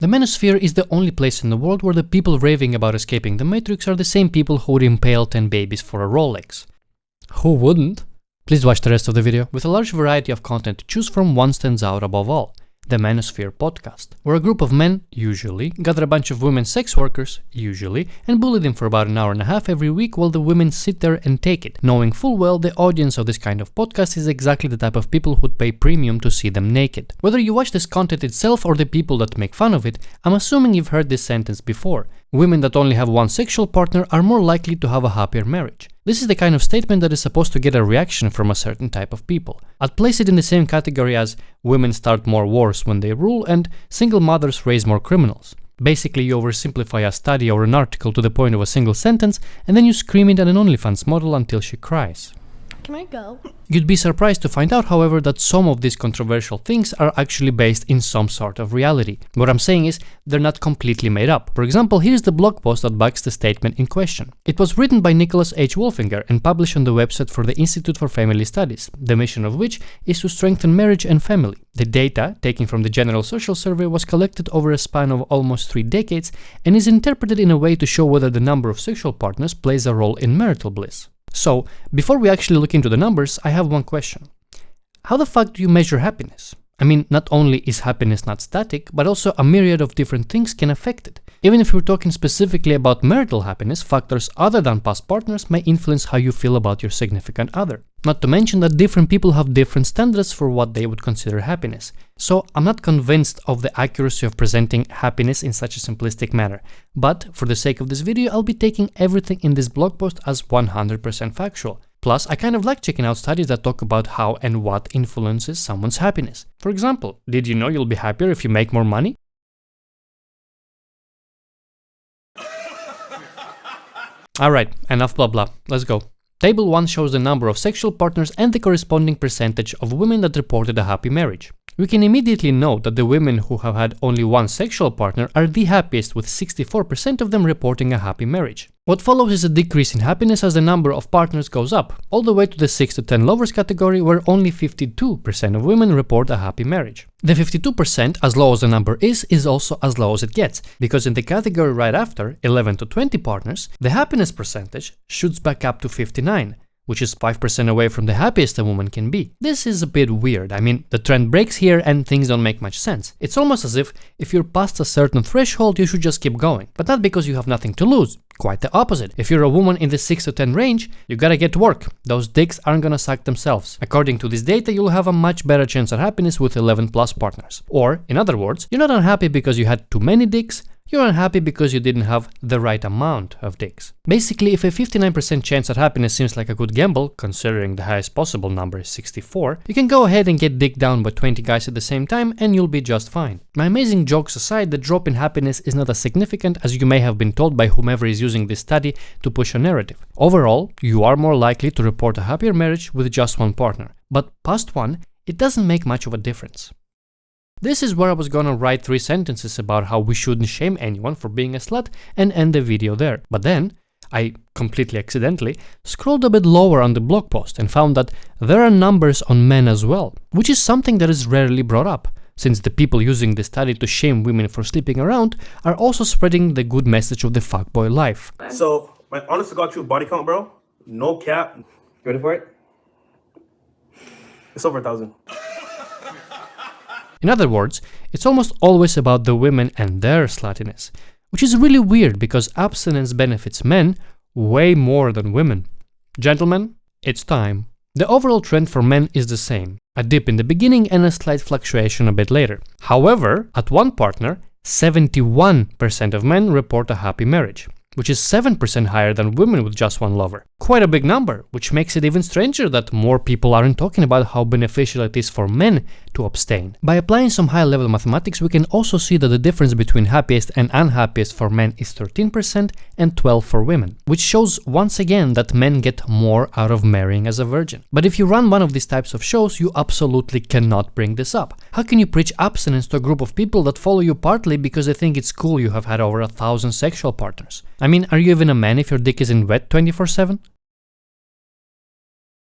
The manosphere is the only place in the world where the people raving about escaping the Matrix are the same people who would impale 10 babies for a Rolex. Who wouldn't? Please watch the rest of the video. With a large variety of content to choose from, one stands out above all: the Manosphere podcast, where a group of men, usually, gather a bunch of women sex workers, usually, and bully them for about an hour and a half every week while the women sit there and take it, knowing full well the audience of this kind of podcast is exactly the type of people who'd pay premium to see them naked. Whether you watch this content itself or the people that make fun of it, I'm assuming you've heard this sentence before: women that only have one sexual partner are more likely to have a happier marriage. This is the kind of statement that is supposed to get a reaction from a certain type of people. I'd place it in the same category as women start more wars when they rule and single mothers raise more criminals. Basically, you oversimplify a study or an article to the point of a single sentence, and then you scream it at an OnlyFans model until she cries. Can I go? You'd be surprised to find out, however, that some of these controversial things are actually based in some sort of reality. What I'm saying is, they're not completely made up. For example, here's the blog post that backs the statement in question. It was written by Nicholas H. Wolfinger and published on the website for the Institute for Family Studies, the mission of which is to strengthen marriage and family. The data, taken from the General Social Survey, was collected over a span of almost 3 decades and is interpreted in a way to show whether the number of sexual partners plays a role in marital bliss. So, before we actually look into the numbers, I have one question. How the fuck do you measure happiness? I mean, not only is happiness not static, but also a myriad of different things can affect it. Even if we're talking specifically about marital happiness, factors other than past partners may influence how you feel about your significant other. Not to mention that different people have different standards for what they would consider happiness. So I'm not convinced of the accuracy of presenting happiness in such a simplistic manner. But for the sake of this video, I'll be taking everything in this blog post as 100% factual. Plus, I kind of like checking out studies that talk about how and what influences someone's happiness. For example, did you know you'll be happier if you make more money? Alright, enough blah blah, let's go. Table 1 shows the number of sexual partners and the corresponding percentage of women that reported a happy marriage. We can immediately note that the women who have had only one sexual partner are the happiest, with 64% of them reporting a happy marriage. What follows is a decrease in happiness as the number of partners goes up, all the way to the 6 to 10 lovers category, where only 52% of women report a happy marriage. The 52%, as low as the number is also as low as it gets, because in the category right after, 11 to 20 partners, the happiness percentage shoots back up to 59%. Which is 5% away from the happiest a woman can be. This is a bit weird. I mean, the trend breaks here and things don't make much sense. It's almost as if you're past a certain threshold, you should just keep going. But not because you have nothing to lose. Quite the opposite. If you're a woman in the 6 to 10 range, you gotta get to work. Those dicks aren't gonna suck themselves. According to this data, you'll have a much better chance at happiness with 11 plus partners. Or, in other words, you're not unhappy because you had too many dicks, you're unhappy because you didn't have the right amount of dicks. Basically, if a 59% chance at happiness seems like a good gamble, considering the highest possible number is 64, you can go ahead and get dicked down by 20 guys at the same time and you'll be just fine. My amazing jokes aside, the drop in happiness is not as significant as you may have been told by whomever is using this study to push a narrative. Overall, you are more likely to report a happier marriage with just one partner. But past one, it doesn't make much of a difference. This is where I was gonna write 3 sentences about how we shouldn't shame anyone for being a slut and end the video there. But then, I completely accidentally scrolled a bit lower on the blog post and found that there are numbers on men as well, which is something that is rarely brought up, since the people using this study to shame women for sleeping around are also spreading the good message of the fuckboy life. So, my honest to God truth body count, bro, no cap. You ready for it? It's over 1,000. In other words, it's almost always about the women and their sluttiness, which is really weird because abstinence benefits men way more than women. Gentlemen, it's time. The overall trend for men is the same, a dip in the beginning and a slight fluctuation a bit later. However, at one partner, 71% of men report a happy marriage, which is 7% higher than women with just one lover. Quite a big number, which makes it even stranger that more people aren't talking about how beneficial it is for men to abstain. By applying some high-level mathematics, we can also see that the difference between happiest and unhappiest for men is 13% and 12% for women, which shows once again that men get more out of marrying as a virgin. But if you run one of these types of shows, you absolutely cannot bring this up. How can you preach abstinence to a group of people that follow you partly because they think it's cool you have had over 1,000 sexual partners? I mean, are you even a man if your dick isn't wet 24/7?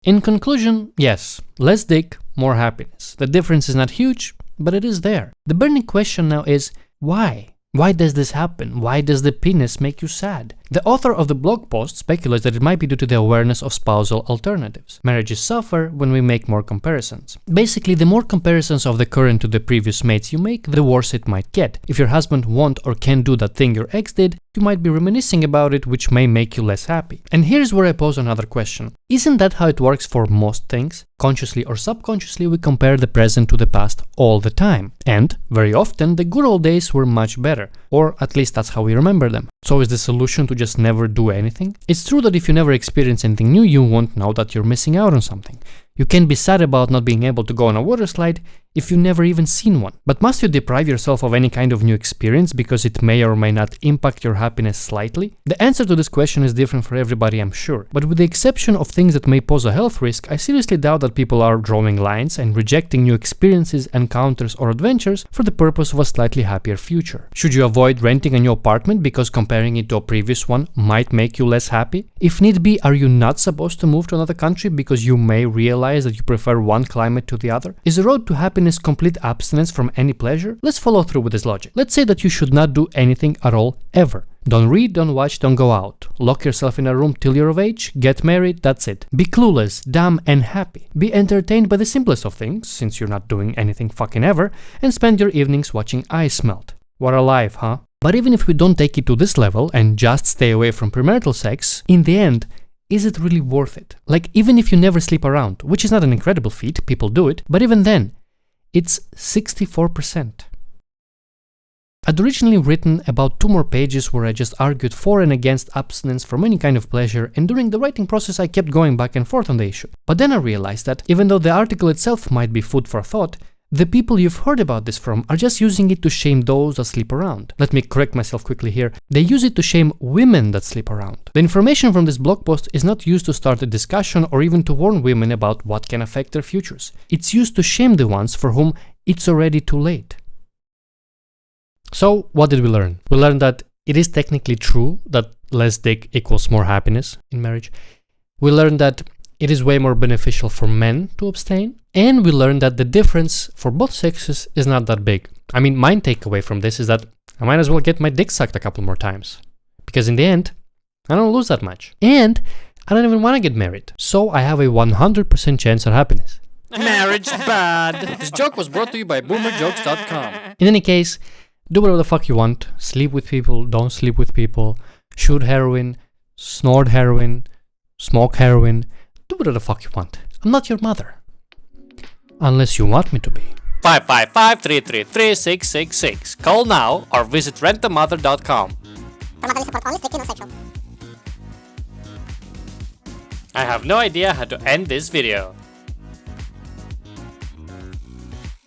In conclusion, yes, less dick, more happiness. The difference is not huge, but it is there. The burning question now is, Why? Why does this happen? Why does the penis make you sad? The author of the blog post speculates that it might be due to the awareness of spousal alternatives. Marriages suffer when we make more comparisons. Basically, the more comparisons of the current to the previous mates you make, the worse it might get. If your husband won't or can't do that thing your ex did, you might be reminiscing about it, which may make you less happy. And here's where I pose another question. Isn't that how it works for most things? Consciously or subconsciously, we compare the present to the past all the time. And, very often, the good old days were much better. Or at least that's how we remember them. So is the solution to just never do anything? It's true that if you never experience anything new, you won't know that you're missing out on something. You can be sad about not being able to go on a water slide if you've never even seen one. But must you deprive yourself of any kind of new experience because it may or may not impact your happiness slightly? The answer to this question is different for everybody, I'm sure. But with the exception of things that may pose a health risk, I seriously doubt that people are drawing lines and rejecting new experiences, encounters, or adventures for the purpose of a slightly happier future. Should you avoid renting a new apartment because comparing it to a previous one might make you less happy? If need be, are you not supposed to move to another country because you may realize that you prefer one climate to the other? Is the road to happiness complete abstinence from any pleasure? Let's follow through with this logic. Let's say that you should not do anything at all, ever. Don't read, don't watch, don't go out. Lock yourself in a room till you're of age, get married, that's it. Be clueless, dumb, and happy. Be entertained by the simplest of things, since you're not doing anything fucking ever, and spend your evenings watching ice melt. What a life, huh? But even if we don't take it to this level and just stay away from premarital sex, in the end, is it really worth it? Like, even if you never sleep around, which is not an incredible feat, people do it, but even then, it's 64%. I'd originally written about 2 more pages where I just argued for and against abstinence from any kind of pleasure, and during the writing process I kept going back and forth on the issue. But then I realized that even though the article itself might be food for thought, the people you've heard about this from are just using it to shame those that sleep around. Let me correct myself quickly here. They use it to shame women that sleep around. The information from this blog post is not used to start a discussion or even to warn women about what can affect their futures. It's used to shame the ones for whom it's already too late. So, what did we learn? We learned that it is technically true that less dick equals more happiness in marriage. We learned that it is way more beneficial for men to abstain. And we learned that the difference for both sexes is not that big. I mean, my takeaway from this is that I might as well get my dick sucked a couple more times. Because in the end, I don't lose that much. And I don't even want to get married. So I have a 100% chance at happiness. Marriage bad. This joke was brought to you by boomerjokes.com. In any case, do whatever the fuck you want. Sleep with people, don't sleep with people. Shoot heroin, snort heroin, smoke heroin. Do whatever the fuck you want. I'm not your mother. Unless you want me to be. 555-333-666. Call now or visit rentamother.com. Family support only, strictly non-sexual. I have no idea how to end this video.